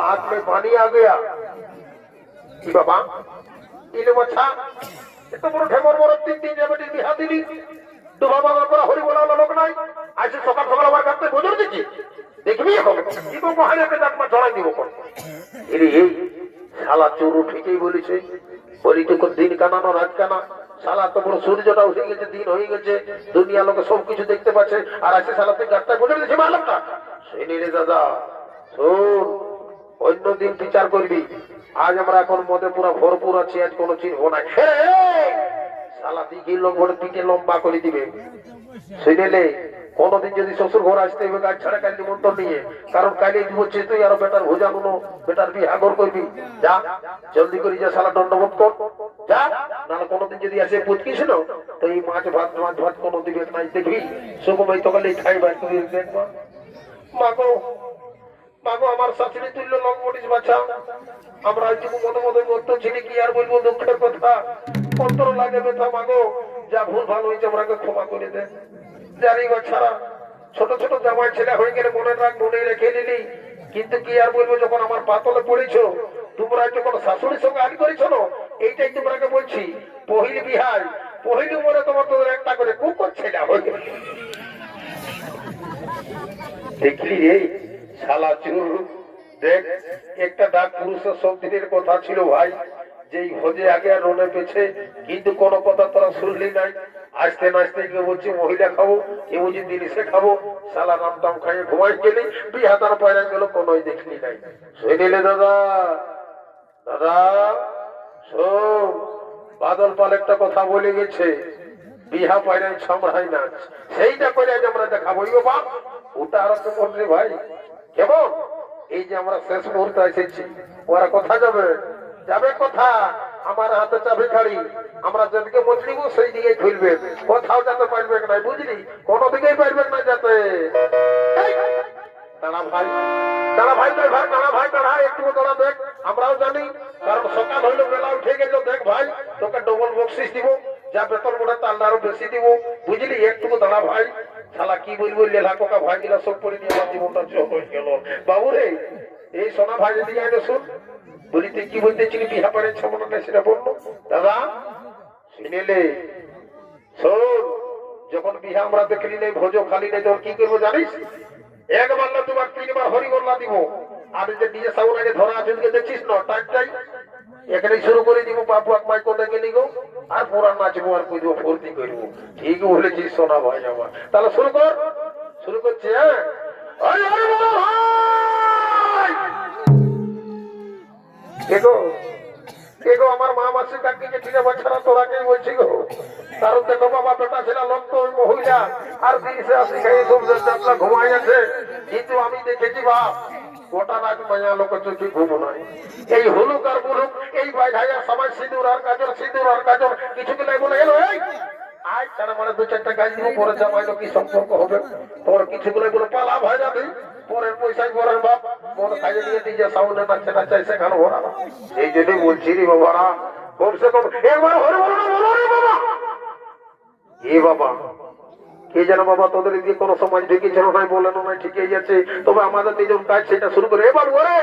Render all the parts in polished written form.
आंख में पानी आ गया কি বাবা ইলে বাছা এত বড় ঠেমর বড় তিন তিন জায়গায় বিহা দিলি তো বাবা বাবা হরি বলা লোক নাই আজ সকাল সকাল আমার কাছে বুঝুর দিছি দেখবি এখন কি তো মহানাকে দাঁতমা ছড়াই দিব কোন এরে এই শালা চোর ঠিকই বলেছে বলি তো দিন কানানো রাত কানা শালা তো বড় সূর্যটা উঠে গেছে দিন হয়ে গেছে দুনিয়া লোকে সবকিছু দেখতে পাচ্ছে আর আজকে শালাতে গাছটা বুঝে দিয়েছে মালটা শুনি রে দাদা শোন অন্য দিন বিচার করবি আজ আমরা এখন মধ্যে পুরো ভরপুর আছি আজ কোনো চিনবো নাই শালা দিকে লোক ভরে পিঠে লম্বা করে দিবে শুনেলে কোনদিন যদি শ্বশুর ঘর আসতে হবে গাছ ছাড়া কাল নিমন্ত্রণ নিয়ে কারণ কালে দিব তুই আরো বেটার ভোজানো বেটার বিহা ঘর করবি যা জলদি করে যা শালা দণ্ডবোধ কর যা নাহলে কোনদিন যদি আসে পুচকিছিল তো এই মাছ ভাত কোনো দিবে নাই দেখবি সুকুমাই তকালে খাইবা তুই দেখবা মাগো মাগো আমার শাশুড়ি তুল্য লং বলিস বাচ্চা আমরা আজকে মনে মনে করতে ছিলি কি আর বলবো দুঃখের কথা অন্তর লাগে ব্যথা মাগো যা ভুল ভাল হয়েছে আমরাকে ক্ষমা করে দে জানি বাচ্চারা ছোট ছোট জামাই ছেলে হয়ে গেলে মনে রাখ মনে রেখে নিলি কিন্তু কি আর বলবো যখন আমার পাতলে পড়েছো তোমরা যখন শাশুড়ির সঙ্গে আগে করেছো না এইটাই তোমরাকে বলছি পহিলি বিহার পহিলি মনে তোমার তোদের একটা করে কুকুর ছেলে হয়ে গেল দেখলি রে শালা চুর দেখ একটা ডাক পুরুষের সব দিনের কথা ছিল ভাই যেই ভোজে আগে আর রোনে পেছে কিন্তু কোনো কথা তোরা শুনলি নাই আসতে নাচতে কেউ বলছি মহিলা খাবো কেউ বলছি জিনিসে খাবো শালা নাম টাম খাইয়ে ঘুমাই গেলি বিহা তার পয়লা গেল কোনোই দেখলি নাই শুনিলে দাদা দাদা শোন বাদল পাল একটা কথা বলে গেছে বিহা পয়লায় ছমড়াই নাচ সেইটা করে আজ আমরা দেখাবো বাবা ওটা আরো তো করলি ভাই কেমন এই যে আমরা শেষ মুহূর্তে এসেছি ওরা কোথা যাবে যাবে কথা আমার হাতে চাবি খাড়ি আমরা যেদিকে বদলিব সেই দিকে খুলবে কোথাও যেতে পারবে না বুঝলি কোনো দিকেই পারবে না যেতে দাঁড়া ভাই দাঁড়া ভাই ভাই দাঁড়া ভাই দাঁড়া একটু দাঁড়া দেখ আমরাও জানি কারণ সকাল হইলো বেলা উঠে গেল দেখ ভাই তোকে ডবল বক্সিস দিব যা বেতন মোটা তার আরো বেশি দিব বুঝলি একটু দাঁড়া ভাই শালা কি বলবো লেলা কোকা ভাই গিলা সব পড়ে নিয়ে আমার জীবনটা চোখ হয়ে গেল বাবু রে এই সোনা ভাই যদি আগে শুন বলিতে কি বলতেছিলি বিহা পরে ছমনা সেটা বললো দাদা শুনেলে শোন যখন বিহা আমরা দেখলি নেই ভোজ খালি নেই তখন কি করবো জানিস একবার না তোমার তিনবার হরিবল্লা দিব আর যে ডিজে সাউন্ড আগে ধরা আছে দেখছিস না টাইমটাই এখানে শুরু করে দিব বাপু এক মাই কোথায় গেলি গো আর পুরা নাচবো আর কইবো ফুর্তি করবো ঠিক বলেছিস সোনা ভাই আমার তাহলে শুরু করছি হ্যাঁ এগো আমার মা মাসি কাকি যে ঠিক আছে তোরাকেই বলছি গো কারণ দেখো বাবা বেটা ছিল লোক তো ওই মহিলা আর দিনসে আসি খাই সব আপনারা ঘুমাই আছে কিন্তু আমি দেখেছি বাপ গোটা রাত মায়া লোক চোখে ঘুম নাই এই হলুক আর বলুক এই ভাই ভাইয়ের সবাই সিঁদুর আর কাজর কিছু কি নাই বলে এলো এই আজ তারা মানে দু চারটা গাছ দিব পরে জামাইলো কি সম্পর্ক হবে তোর কিছু গুলো বলে পালা ভাই যাবে পরের পয়সায় পরের বাপ মন খাইয়ে দিয়ে দিয়ে সাউন্ডে নাচে নাচাই সেখানে ওরা এই জন্যই বলছি রে বাবারা কমসে কম একবার হরে বলো না বলো রে বাবা এ বাবা কে যেন বাবা তোদের দিয়ে কোনো সমাজ ঢুকেছিল নাই বলেন নাই ঠিকই যাচ্ছে তবে আমাদের নিজের কাজ সেটা শুরু করে এবার ওরে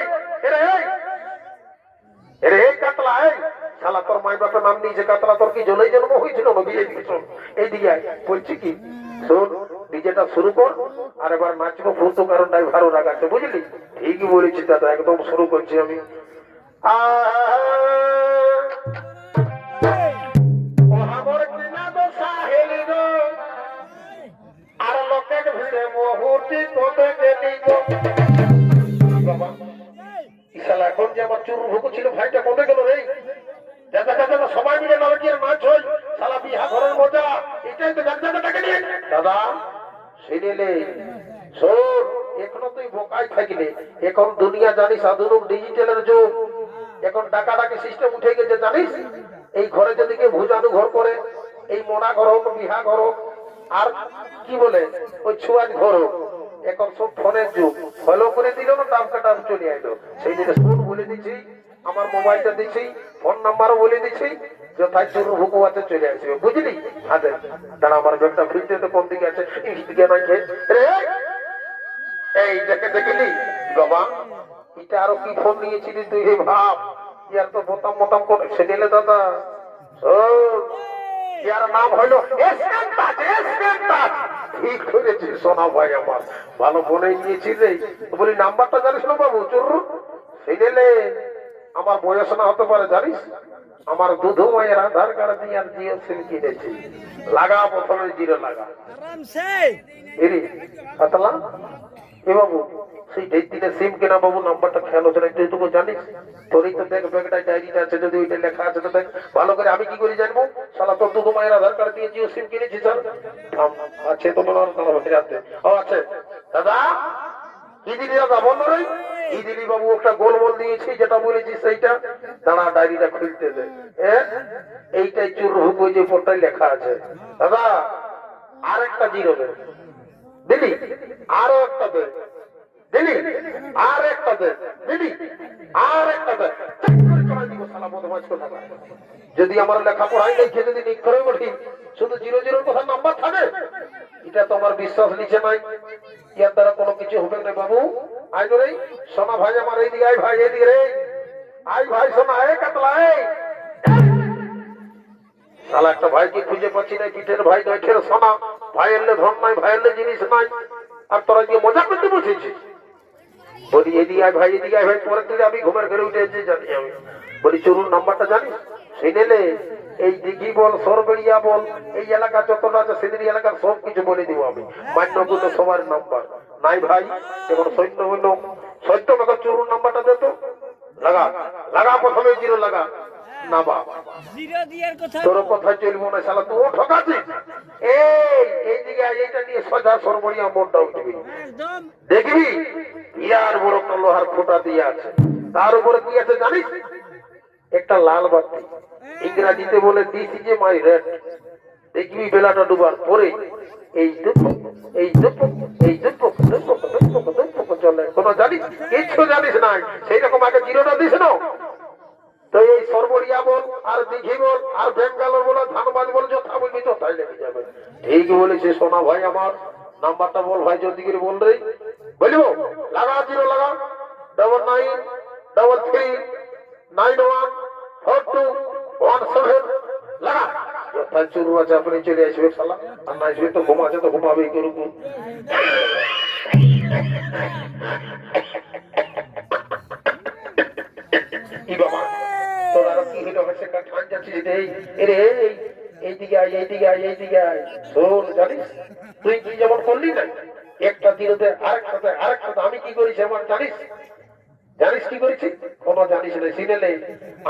এরে এই কাতলা এই শালা তোর মাই বাপের নাম নিয়েছে কাতলা তোর কি জলেই জন্ম হয়েছিল না বিয়ে দিয়েছিল এই দিকে বলছি কি শোন ডিজেটা শুরু কর আর এবার নাচবো ফুলতো কারণ ভালো রাখাচ্ছে বুঝলি ঠিকই বলেছি দাদা একদম শুরু করছি আমি আর লোকের ভিড়ে মুহূর্তে কোটে গেলি বাবা ইশালা এখন যে আমার চুর ভুকু ছিল ভাইটা কোটে গেল রে দাদা সবাই মিলে নালকিয়ার নাচ হয় শালা বিহা ঘরের মজা এটাই তো দাদাটাকে নিয়ে দাদা শুনিলে শোন এখনো তুই বোকাই থাকিলে এখন দুনিয়া জানিস আধুনিক ডিজিটালের যুগ এখন ডাকাডাকি সিস্টেম উঠে গেছে জানিস এই ঘরে যদি কেউ ভুজানু ঘর করে এই মোনা ঘর হোক বিহা ঘর হোক আর কি বলে ওই ছুয়াজ ঘর হোক এখন সব ফোনের যুগ ফলো করে দিল না দাম কাটা চলে আইলো সেই জন্য ফোন বলে দিচ্ছি আমার মোবাইলটা দিচ্ছি ফোন নাম্বারও বলে দিচ্ছি যথায় চুর হুকু আছে চলে আসবে বুঝলি হাতে দাঁড়া আমার ব্যাগটা ফ্রিজে তো কোন দিকে আছে এই দিকে নাই এই দেখে দেখলি বাবা এটা আরো কি ফোন নিয়েছিলি তুই হে ভাব, ইয়ার তো বোতাম মোতাম করে সেদিলে দাদা। ও ইয়ার নাম হইলো ঠিক করেছিস সোনা ভাই আমার, ভালো ফোনে নিয়েছিস রে। বলি নাম্বারটা জানিস না বাবু? চুরু সেদিলে আমার বয়স না হতে পারে জানিস, আমার দুধু মায়ের আধার কার্ড দিয়ে আর জিও সিম কিনেছি। লাগা প্রথমে জিরো লাগা এরে পাতলা এ বাবু, সেই দিনে সিম কেনা বাবু নাম্বারটা খেয়াল হচ্ছে না, তুই তো জানিস। তোরই তো দেখ ব্যাগটা ডায়েরিটা আছে, যদি ওইটা লেখা আছে তো দেখ ভালো করে। আমি কি করে জানবো? শালা তোর দুধু মায়ের আধার কার্ড দিয়ে জিও সিম কিনেছি স্যার। আছে তো রাতে। ও আছে দাদা, কি দিলি দাদা? বন্ধ রে কি দিলি বাবু? একটা গোলমল দিয়েছি যেটা বলেছি সেইটা। দাঁড়া ডায়েরিটা খুলতে দে। এইটাই চুর হুক ওই যে পরটাই লেখা আছে দাদা। আর একটা জিরো দে দিলি, আরো একটা দে দিলি, আর একটা দে দিলি, আর একটা দে। যদি আমার লেখাপড়াই দেখে যদি নিক্ষরে বলি শুধু জিরো জিরোর কথা নাম্বার থাকে, এটা তো আমার বিশ্বাস নিচে নাই। ইয়ার দ্বারা কোনো কিছু হবে না বাবু। আই রে সোনা ভাই আমার, এইদিকে আই ভাই, এইদিকে রে আই ভাই সোনা। এ কাতলা শালা একটা ভাইকে খুঁজে পাচ্ছি না, পিঠের ভাই নয়ঠের সোনা। ভাইয়ের ধন নাই, ভাইয়ের জিনিস নাই, আর তোরা গিয়ে মজা করতে বসেছিস। বলি এদিকে আয় ভাই, এদিকে আয় ভাই। পরের দিকে আমি ঘুমের ঘরে উঠে এসে জানি আমি। বলি চুরুর নাম্বারটা জানিস? শুনেলে এই দিঘি বল, সরবেড়িয়া বল, এই এলাকা যতটা আছে সেদিন এলাকার সব কিছু বলে দিব আমি। মান্যগুলো সবার নাম্বার নাই ভাই। যেমন সৈন্য হইল সত্য টাকা চুরুর নাম্বারটা দে তো। লাগা লাগা প্রথমে জিরো লাগা না বাবা, তোর কথায় চলবো না শালা, তুই ঠকাচ্ছিস। এইদিকে এইটা নিয়ে সোজা সরবরিয়া মোড়টা উঠবি, দেখবি বিরাট বড় একটা লোহার খোঁটা দিয়ে আছে। তার উপরে কি আছে জানিস? একটা লাল বাতি, ইংরাজিতে বলে দিস যে মাই রেড। দেখবি বেলাটা ডুবার পরে এই দুপুক এই দুপুক এই দুপুক দুপুক দুপুক দুপুক চলে। কোন জানিস? কিচ্ছু জানিস নাই। সেই রকম আগে জিরোটা দিস না তো। এই সরবরিয়া বল আর দিঘি বল আর বেঙ্গালোর বল, ধানবাদ বল, যথা বলবি যথাই লেগে যাবে। ঠিক বলেছে সোনা ভাই আমার। নাম্বারটা বল ভাই, জলদি করে বল রে। বলিব লাগা জিরো লাগা 9933914217 লাগা। যথাই চুরু আছে আপনি চলে আসবে শালা, আর না আসবে তো ঘুমাচ্ছে তো ঘুমাবেই করুক। কি বাবা তোর আরো কি হলো? ঠান যাচ্ছিস এইদিকে আয়, এইদিকে আয়, এইদিকে আয়। শোন জানিস তুই তুই যেমন করলি না, একটা দিনতে আরেকটাতে আরেকটাতে আমি কি করেছি আমার জানিস? জানিস কি করেছি? কোন জানিস না। সিনেলে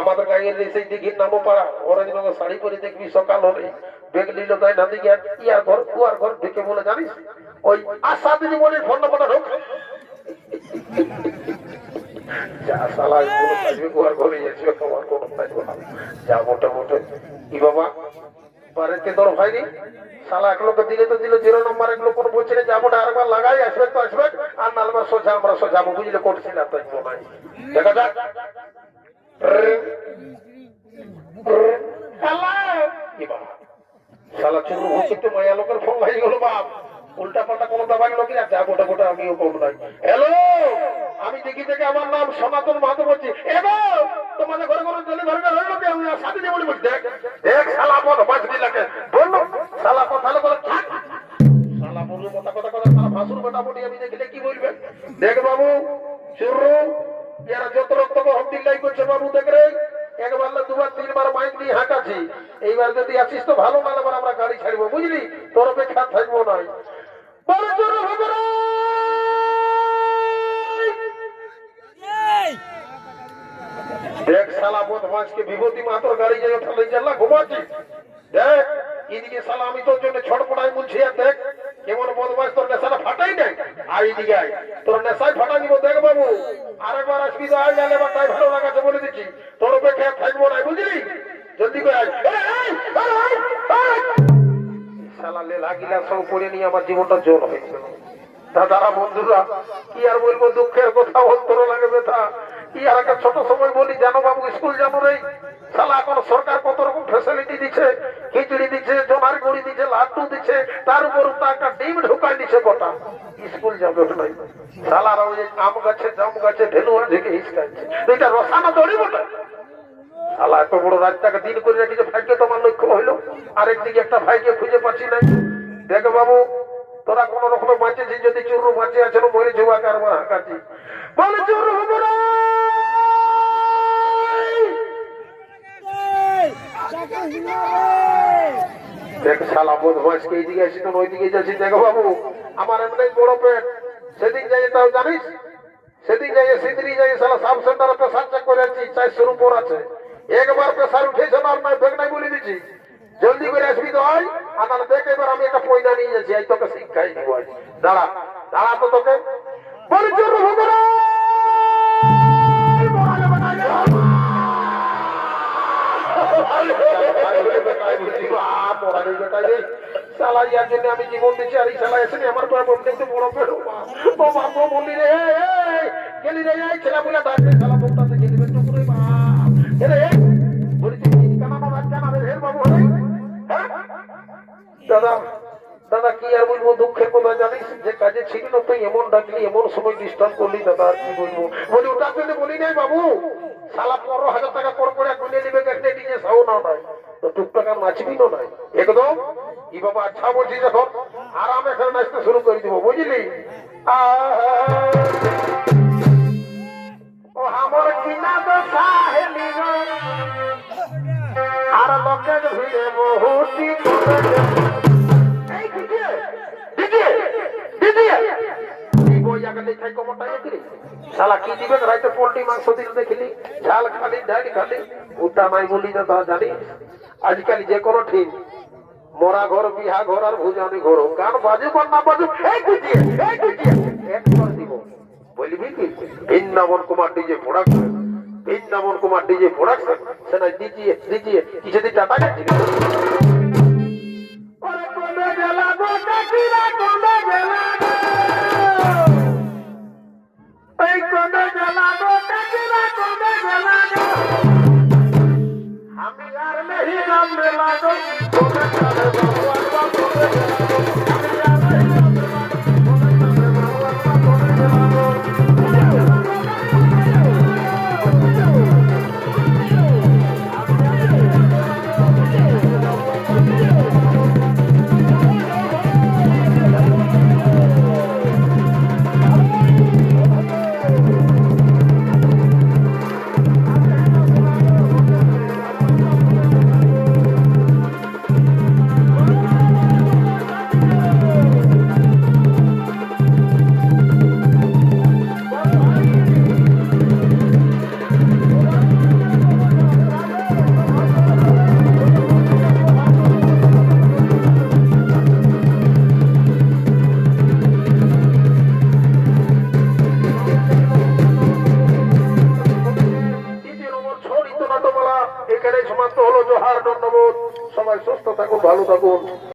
আমাদের গাঁয়ের সেই দিঘির নামও পাড়া, অরেঞ্জনগর শাড়ি পরে দেখবি সকাল হলে বেগ নিল তাই না দিকে ইয়ার ঘর কুয়ার ঘর ঢুকে বলে জানিস ওই আশা দিদি বলে ফোন নাম্বারটা ঢোক। যা শালা কোনো কাজে কুয়ার ঘরে যাচ্ছে, আমার কোনো কাজ না। যা মোটামুটি কি বাবা বাড়িতে তোর ভাই নি শালা এক লোক দিলে তো দিল জিরো নম্বর, এক লোক বলছে না যাবো আরেকবার লাগাই আসবে তো আসবে, আর নালবার সোজা আমরা সোজাবো বুঝলে করছি না তাই নাই। দেখা যাক শালা চুরু একটু মায়া লোকের ফোন ভাই গেল বাপ। উল্টা পাল্টা কোনো দাবাই লোক যা গোটা গোটা আমিও কম নাই। হ্যালো, আমি দেখি থেকে আমার নাম সনাতন মাহাতো বলছি। এগো তোমাদের ঘরে ঘরে চলে ঘরে ঘরে লোকে আমি সাথে দিয়ে বলি দেখ দেখ শালা পদ বাঁচবি লাগে বললো শালা কথা বলে শালা বলবো কথা কথা কথা শালা ভাসুর মোটামুটি আমি দেখলে কি বলবেন? দেখ বাবু চুরু এরা যত রক্ত হকদিল্লাই করছে বাবু, দেখ রে একবার না দুবার তিনবার মাইক দিয়ে হাঁটাছি। এইবার যদি আসিস তো ভালো, না এবার আমরা গাড়ি ছাড়বো বুঝলি, তোর অপেক্ষা থাকবো নাই। দেখ শালা বদমাসকে বিভূতি মাত্র গাড়ি যাই ওঠালে জানলা ঘুমাচ্ছি। দেখ এদিকে শালা আমি তোর জন্য ছটপটাই বলছি, আর দেখ কেমন বদমাস, তোর নেশাটা ফাটাই নাই। আর এদিকে আয় তোর নেশায় ফাটা দিব। দেখ বাবু আরেকবার আসবি তো আয়, গেলে এবার তাই ভালো লাগাছে বলে দিচ্ছি, তোর অপেক্ষা থাকবো না বুঝলি। জলদি করে আয়। শালা লেলা গিলা সব পড়ে নিয়ে আমার জীবনটা জোর হয়ে গেল। দাদারা বন্ধুরা কি আর বলবো, দুঃখের কথা অন্তর লাগে ব্যথা। কি আর একটা ছোট সময় বলি জানো বাবু, স্কুল জানো রে শালা এখন সরকার কত রকম ফ্যাসিলিটি দিচ্ছে, খিচুড়ি দিচ্ছে, জোনার গুড়ি দিচ্ছে, লাড্ডু দিচ্ছে, তার উপর একটা ডিম ঢুকাই দিচ্ছে গোটা। স্কুল যাবে নাই শালারা ওই আম গাছে জাম গাছে ঢেলুয়া ঢেকে হিসকাচ্ছে, এটা রসানা দড়ি বটে। শালা এত বড় রাজটাকে দিন করে রেখেছে, ভাগ্যে তোমার লক্ষ্য হইলো। আরেকদিকে একটা ভাইকে খুঁজে পাচ্ছি নাই। দেখ বাবু, তোরা কোন রকম বাঁচেছিস, যদি চুরু বাঁচে আছে মরে যাওয়া কারবার হাঁকাচ্ছি বলে চুরু হবো না। দেখ শালা বদমাইশকে এইদিকে আসি তো ওইদিকে যাচ্ছি। দেখো বাবু, আমার এমনি বড় পেট, সেদিন যাই তাও জানিস, সেদিন যাই সিদ্রি যাই শালা সাব সেন্টারে প্রেসার চেক করে আসছি, 400 উপর আছে। একবার প্রেসার উঠেছে না, নাই বেগ নাই বলে দিচ্ছি, জলদি করে আসবি তো হয়। আর তাহলে দেখ এবার আমি একটা পয়দা নিয়ে যাচ্ছি, এই তোকে শিক্ষাই দিব। দাঁড়া দাঁড়া তো তোকে পরিচয় হবো না। আমি জীবন দিচ্ছি আর এই শালা এসে আমার বড় পেড়ো বললি রে গেলি রে ছেলা বলে ডাকবে শালা বউটাতে গেলি টুকুরে দাদা দাদা কি আর বলবো, দুঃখের কথা জানিস, যে কাজে ছিল না তুই এমন ডাকলি, এমন সময় ডিস্টার্ব করলি দাদা, আর কি বলবো। বলি ওটার জন্য বলি নাই বাবু, শালা 15,000 টাকা পর করে গুনে নিবে দেখলে নিজে সাও না নাই তো টুকটাকা নাচবি না নাই একদম। ই বাবা আচ্ছা বলছি, যখন আরাম এখানে নাচতে শুরু করে দিব বুঝলি। ও আমার কিনা তো সাহেলি আর লোকের ভিড়ে বহুতি শালা কি দিবে রাইতে পোল্ট্রি মাংস দিল দেখিলি, ঝাল খালি ডাল খালি, ওটা নাই বলি না তা জানিস। আজকাল যে কোনো ঠিক মরা ঘর, বিহা ঘর আর ভুজানি ঘর, গান বাজুক আর না বাজুক এক করে দিব। বলবি কি Vrindavan Kumar DJ production, Vrindavan Kumar DJ production, সেটা দিজিয়ে দিজিয়ে কিছুদিন টাকা গেছিল। আমি আর নেই নাম লাগো এখানে সমাপ্ত হলো। জোহার, ধন্যবাদ, সবাই সুস্থ থাকুন, ভালো থাকুন।